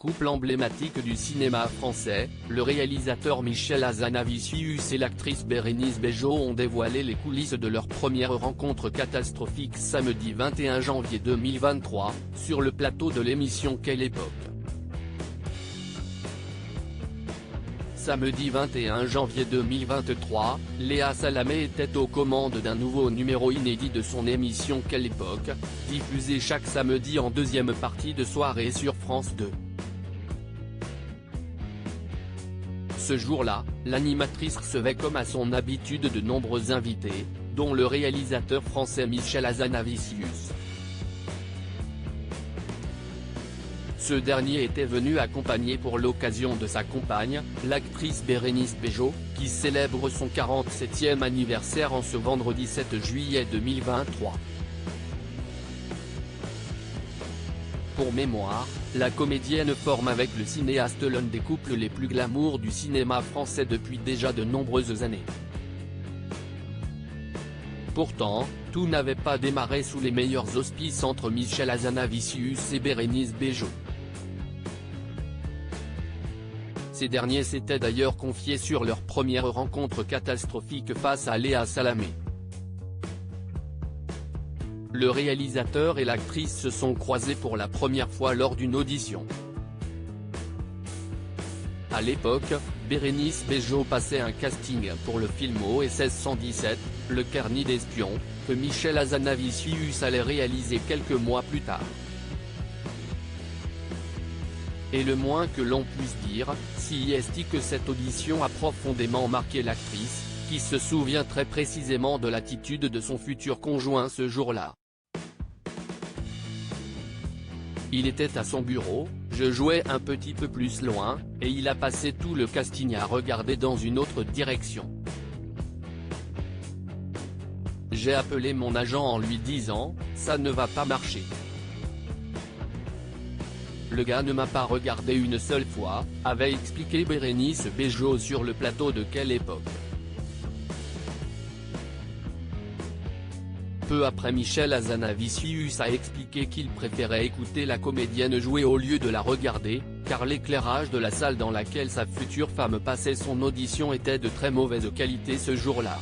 couple emblématique du cinéma français, le réalisateur Michel Hazanavicius et l'actrice Bérénice Bejo ont dévoilé les coulisses de leur première rencontre catastrophique samedi 21 janvier 2023, sur le plateau de l'émission Quelle époque. Samedi 21 janvier 2023, Léa Salamé était aux commandes d'un nouveau numéro inédit de son émission Quelle époque, diffusée chaque samedi en deuxième partie de soirée sur France 2. Ce jour-là, l'animatrice recevait comme à son habitude de nombreux invités, dont le réalisateur français Michel Hazanavicius. Ce dernier était venu accompagné pour l'occasion de sa compagne, l'actrice Bérénice Bejo, qui célèbre son 47e anniversaire en ce vendredi 7 juillet 2023. Pour mémoire, la comédienne forme avec le cinéaste l'un des couples les plus glamour du cinéma français depuis déjà de nombreuses années. Pourtant, tout n'avait pas démarré sous les meilleurs auspices entre Michel Hazanavicius et Bérénice Bejo. Ces derniers s'étaient d'ailleurs confiés sur leur première rencontre catastrophique face à Léa Salamé. Le réalisateur et l'actrice se sont croisés pour la première fois lors d'une audition. À l'époque, Bérénice Bejo passait un casting pour le film OSS 117, Le Carnet d'espion, que Michel Hazanavicius allait réaliser quelques mois plus tard. Et le moins que l'on puisse dire, c'est que cette audition a profondément marqué l'actrice, qui se souvient très précisément de l'attitude de son futur conjoint ce jour-là. Il était à son bureau, je jouais un petit peu plus loin, et il a passé tout le casting à regarder dans une autre direction. J'ai appelé mon agent en lui disant, ça ne va pas marcher. Le gars ne m'a pas regardé une seule fois, avait expliqué Bérénice Bejo sur le plateau de Quelle époque. Peu après, Michel Hazanavicius a expliqué qu'il préférait écouter la comédienne jouer au lieu de la regarder, car l'éclairage de la salle dans laquelle sa future femme passait son audition était de très mauvaise qualité ce jour-là.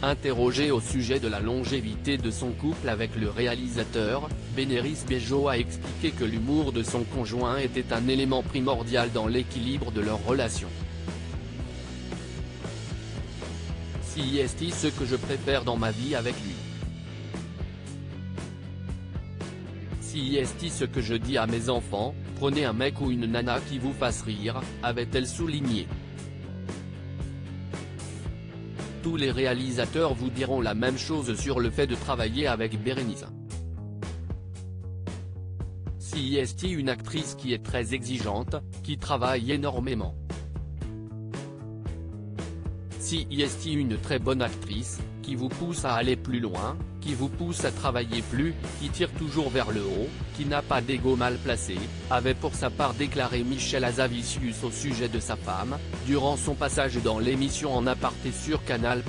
Interrogée au sujet de la longévité de son couple avec le réalisateur, Bérénice Bejo a expliqué que l'humour de son conjoint était un élément primordial dans l'équilibre de leur relation. C'est ce que je préfère dans ma vie avec lui. C'est ce que je dis à mes enfants, prenez un mec ou une nana qui vous fasse rire, avait-elle souligné. Tous les réalisateurs vous diront la même chose sur le fait de travailler avec Bérénice. C'est une actrice qui est très exigeante, qui travaille énormément. C'est une très bonne actrice, qui vous pousse à aller plus loin, qui vous pousse à travailler plus, qui tire toujours vers le haut, qui n'a pas d'ego mal placé, avait pour sa part déclaré Michel Hazanavicius au sujet de sa femme, durant son passage dans l'émission En aparté sur Canal+.